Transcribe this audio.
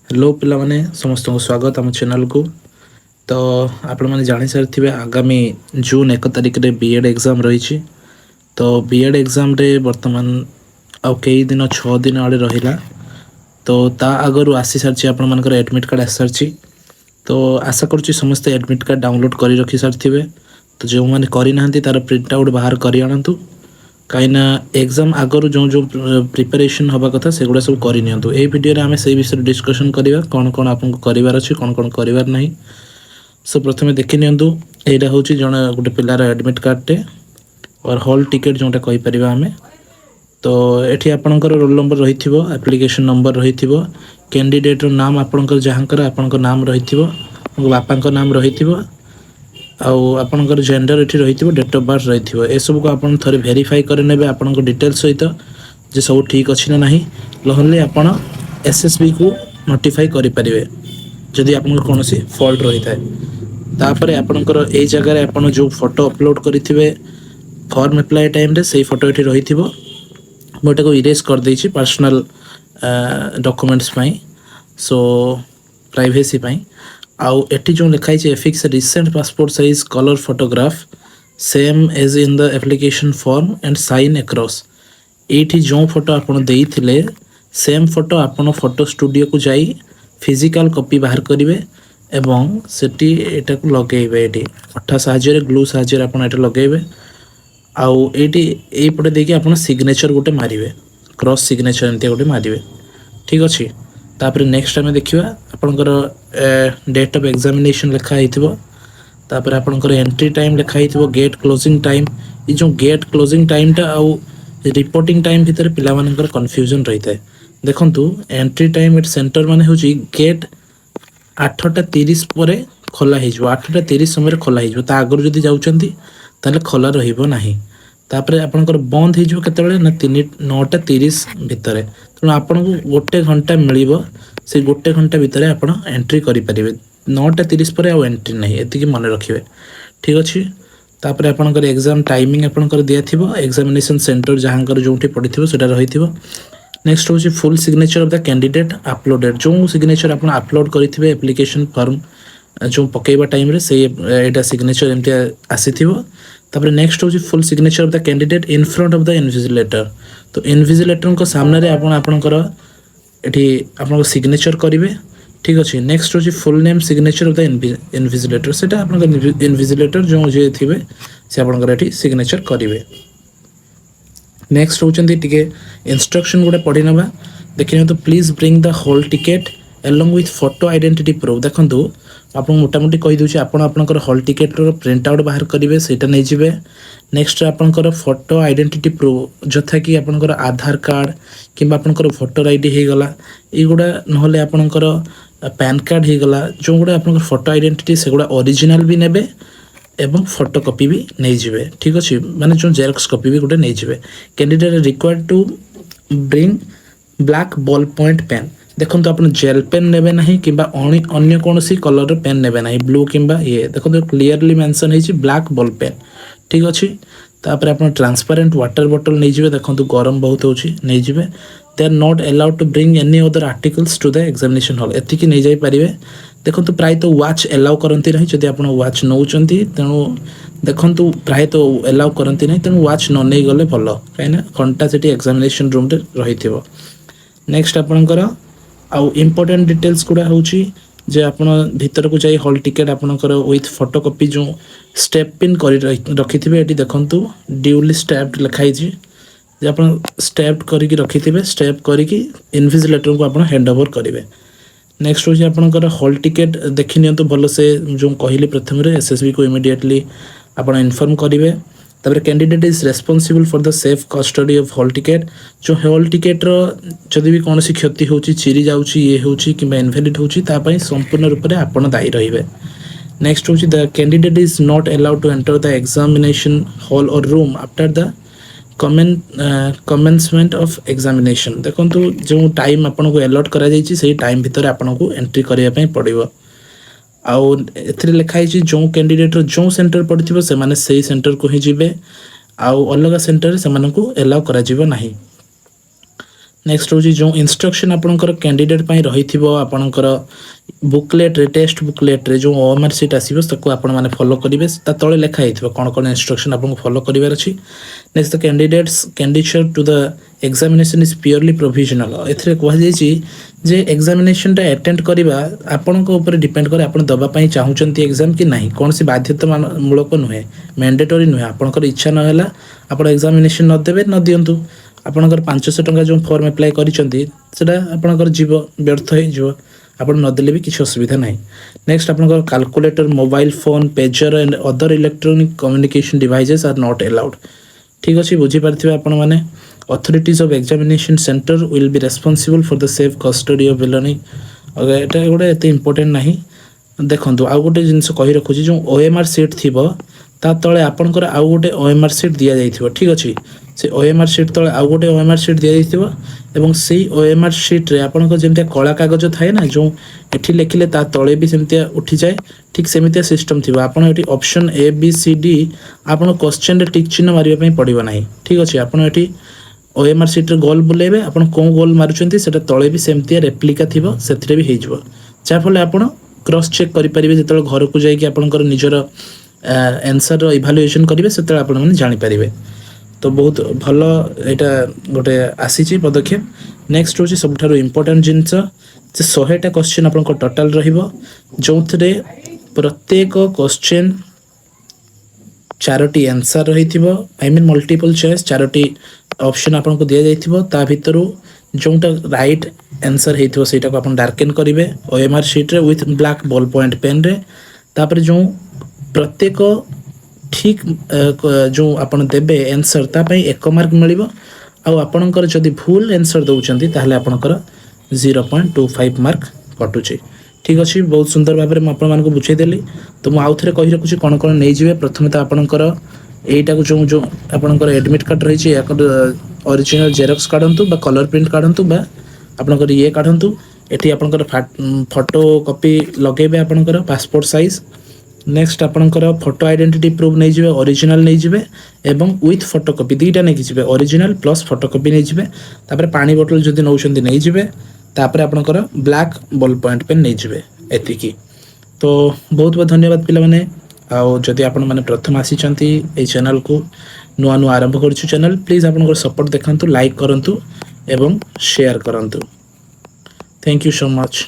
Hello पिलामाने समस्त को स्वागत आम चैनल को। तो आपण मैंने जानी सारी आगामी जून 1 तारिख रे बीएड एग्जाम रही। तो बीएड एग्जाम रे वर्तमान आउ कई दिन 6 दिन आड़े रहिला। तो ता आगरू आसी सारी आपण मानकर एडमिट कार्ड आसी सारी। तो आशा करुच्ची समस्ते एडमिट कार्ड डाउनलोड कर रखी सारी। तो जो मैंने करना तार प्रिंट आउट बाहर कर आणतु कहीं एग्जाम आगरू जो जो प्रिपरेशन हवा कथा से गुड़ा सब करनी। ये वीडियो आम से विषय डिस्कसन करवा कौन कौन आपको करार अच्छे कौन कौन करार ना। सो प्रथम देखी नियंतु यहाँ हूँ जन गोटे पिलार एडमिट कार्डटे और हॉल टिकेट जोटा कहीपर आम। तो ये आपंकर रोल नंबर रही एप्लिकेशन नंबर रही कैंडिडेटर नाम आपंकर जहाँकर आपंकर नाम रही बापा नाम रही आपणकर जेंडर ये रही डेट ऑफ बर्थ रही ए सब को आप थे वेरीफाई करे आपण डिटेल्स सहित जे सब ठीक अच्छी ना नहीं नहले आप एसएसबी को नोटिफाई करें जदि आप कौन फॉल्ट रही है। तापर आपणकर ये जगह आप जो फोटो अपलोड करेंगे फॉर्म अप्लाई टाइम रे से फोटो ये रही मुझे को इरेज कर देछि पर्सनल डॉक्यूमेंट्स पाई। सो प्राइवेसी पाई आउ एटी जो लिखाई affix recent passport size colour photograph same as in the application form and sign across. ये जो फोटो आपन देइथिले सेम फोटो आपन फोटो स्टूडियो को जाई फिजिकल कॉपी बाहर करेंगे एवं सेटी एटा को लगेबे एटी अठा साहाଯ୍य ग्लू साहाଯ୍य आपन एटा लगेबे आउ एटी ए पटे देखि आपन सिग्नेचर गोटे मारिबे क्रॉस सिग्नेचर एंते गोटे मारिबे। ठीक अच्छे। तापर नेक्स्ट आम देखा आपणकर डेट ऑफ एग्जामिनेशन लिखाई तापर आपणकर एंट्री टाइम लिखाई गेट क्लोजिंग टाइम। ये जो गेट क्लोजिंग टाइमटा आउ रिपोर्टिंग टाइम भितर पिला मानकर कन्फ्यूजन रही है। देखंतु एंट्री टाइम एट सेंटर माने होची गेट 8:30 पर खोला हो 8:30 समय खोला हो आगर जदि जाउचंती ताले खोला रहिबो नाही। तापर आपणकर बंद हो केतबेले ना 9:30 भितर तेणु आपन को गोटे घंटा मिल से गोटे घंटा भितर आप एंट्री करेंगे 9:30 पर आउ एंट्री नहीं एति मन रखिए। ठीक अच्छे। तापर आपनकर एग्जाम टाइमिंग आपनकर दिया थिबो एग्जामिनेशन सेंटर जहाँकर जो पड़ी थी रही। नेक्स्ट हूँ full signature of the candidate uploaded जो सिग्नेचर आप अपलोड करेंगे एप्लिकेशन फॉर्म जो पकेबा टाइम रे से एटा सिग्नेचर एमती आसी थिबो। तापर नेक्स्ट हूँ full signature of the candidate in front of the invigilator. तो इनविजिलेटर को सामने रे आपनकर एठी आपन सिग्नेचर करेंगे। ठीक अच्छे। नेक्स्ट हूँ full name signature of the invigilator से आपन इनविजिलेटर जो जे थिबे से आपनकर एठी सिग्नेचर करेंगे। नेक्स्ट होचंती टिके इंस्ट्रक्शन गोटे पढ़ी नबा देखिए। तो please bring the whole ticket along with photo identity proof. देखो आप मोटामोटी कहीदे आपंकर हॉल टिकेट प्रिंट आउट बाहर करेंगे से नहीं जाए। नेक्स्ट आपंकर फोटो आइडेंटिटी प्रूफ जथा कि आपंकर आधार कार्ड कि आपंकर भोटर आईडी हो गला युड़ा ना आपंकर पैन कार्ड हो गला जो गुड़ा आपंकर फोटो आइडेंटिटी से गुड़ा ओरिजिनल भी नेबे एवं फोटो कॉपी भी नहीं जाए। ठीक अच्छे। माने जो जेरक्स कॉपी भी गोटे नहीं जाए। Candidate required to bring black ball point pen. देखो तो आप जेल पेन नेबे नहीं कि अन्य कौन सी कलर पेन नेबे नहीं ब्लू कि ये देखो तो क्लीयरली मेंशन है ब्लैक बॉल पेन। ठीक अच्छे। तापर आप ट्रांसपेरेंट वाटर बॉटल नहीं जाए। देखो तो गरम बहुत होची नहीं जाए। They are not allowed to bring any other articles to the examination hall एतिकी नहीं जाई पारिबे। देखो तो प्राय तो वाच एलाउ करती नहीं जदि आप वाच नौचंती तेणु देखो प्राय तो एलाउ करती नहीं तेणु वाच न नहीं गले भल कहीं घंटा से एग्जामिनेशन रूम रे रही थी। नेक्स्ट आपणकर आउ इम्पोर्टेंट डिटेल्स गुड़ा हूँ जे आप भीतर को जाई हॉल टिकेट आपणकर विथ फोटो कॉपी जो स्टेप पिन कर रखी थे। ये देखो ड्यूली स्टेप्ड लिखाई जे आप स्टेप करके रखी थे स्टेप करके इनविजिलेटर को आप हैंड ओवर करेंगे। नेक्स्ट हूँ आपंकर हॉल टिकेट देखी नि भल से जो कहली प्रथम एसएसबी को इमिडिएटली आप इनफॉर्म करेंगे। तापर candidate is responsible for the safe custody of hall ticket जो हॉल टिकेट जदि भी कौन क्षति हो चिरी जाऊँगी ये हूँ कि इनवैलिड होता संपूर्ण रूप से आप दायी रही। नेक्स्ट हूँ the candidate is not allowed to enter the examination hall or room after the commencement of examination. देखो जो टाइम आपन को अलॉट करा जाइए से टाइम भितर आपन को एंट्री करने पड़ो। आउ ए लिखाई जो कैंडिडेट जो सेंटर पड़ो से माने से सेंटर को ही जीवे आउ अलग सेंटर से एलाउ करा नहीं। नेक्स्ट हूँ जो इंस्ट्रक्शन आपंकर कैंडिडेट रही आपंकर बुकलेट रे टेस्ट बुकलेट रे जो ओएमआर सीट आसो आपण मैंने फॉलो करेंगे तले लिखाई कौन कौन इंस्ट्रक्शन आपको फॉलो करार अच्छी next the candidates candidature to the examination is purely provisional एथिरे कहुई जे एग्जामिनेशन टा अटेंड करवा आपण ऊपर डिपेंड करे आपण दबापाई चाहूचंती एग्जाम कि नहीं कौन सी बाध्यतामूलक नुहे मैंडेटरी नुहे आपणकर इच्छा नहला आपण एग्जामिनेशन न देबे न दियंतु आपणकर 500 टंका जो फॉर्म अप्लाई करिसंती सेटा आपणकर जीव व्यर्थ हे जीव आपण नदेले भी किसी असुविधा नहीं नेक्स्ट आपणकर calculator mobile phone pager and other electronic communication devices are not allowed ठीक अच्छे बुझी पार्थिबे आपण माने authorities of examination centre will be responsible for the safe custody of belonging एटा गोटे एते इंपोर्टेंट नहीं देखंतु आ गोटे जिंस कहि रखुची जो ओएमआर सीट थिबो ता तळे आपणकर आ गोटे ओएमआर सीट दिया जाइथिबो ठीक अछि से ओएमआर सीट तळे आ गोटे ओएमआर सीट दिया जाइथिबो एवं सेही ओएमआर सीट रे आपणकर जेमते कला कागज थाए ना जो एठी लेखिले ता तळे भी सेमते उठी जाए ठीक सेमिते सिस्टम थिबो आपण एठी option A B C D आपण क्वेश्चन रे टिक चिन्ह मारिबा पई पड़िबो नाही ठीक अछि आपण एठी ओएमआर सीट रे गोल बुलेबे आपण को गोल मारुचंती सेटा तळे भी सेमते रेप्लिका थिबो सेथिरे भी हेइजबो जा फले आपण क्रॉस चेक करि परिबे जेतल घर को जाई कि आपणकर निजर आंसर रो इवैल्यूएशन करिवे सेतल आपण माने जानि परिबे तो बहुत भल एटा गोटे आसीची पदक्षेप नेक्स्ट होची सबठारो इंपोर्टेंट जिंस जे 100टा क्वेश्चन आपनको टोटल रहिबो जोथरे प्रत्येक क्वेश्चन 4टी आंसर रहिथिबो आई मीन मल्टीपल चॉइस 4टी ऑप्शन आपनको दिया जाइथिबो ता भितरु जोटा राइट आंसर हेथिबो सेटा को आपण डार्केन करिवे ओएमआर शीट रे with black ball point pen रे तापर जो प्रत्येक ठीक जो आपण देबे आंसर ता पई 1 मार्क मिलिबो आ आपणकर जदी भूल आंसर दउचंती ताहले आपणकर 0.25 मार्क कटुची ठीक अछि बहुत सुंदर भाबरे म आपण मानको बुझाई देली तो मु आउथरे कहि रखुची कोन कोन नै जिवे प्रथमे त आपणकर एटा को जो आपणकर एडमिट कार्ड रही छि ओरिजिनल जेरॉक्स काढंतु बा कलर प्रिंट काढंतु बा आपणकर ये काढंतु एठी आपणकर फोटो कॉपी लगेबे आपणकर पासपोर्ट साइज नेक्स्ट आपणकर फोटो आइडेंटिटी प्रूफ नहीं जिवे ओरिजिनल नहीं जिवे एवं विथ फोटोकॉपी दीटा नहीं जिवे ओरिजिनल प्लस फोटोकॉपी नहीं जिवे तापर पानी बोतल जदी नौचंदी नहीं जिवे तापर आपणकर ब्लैक बॉल पॉइंट पेन नहीं जिवे एतिकी तो बहुत बहुत धन्यवाद पिला माने आ जदी आपण माने प्रथम आसीचंती ए चैनल को नुआ नुआ आरंभ करछु चैनल प्लीज आपणकर सपोर्ट देखंतु लाइक करंतु एवं शेयर करंतु थैंक यू सो मच।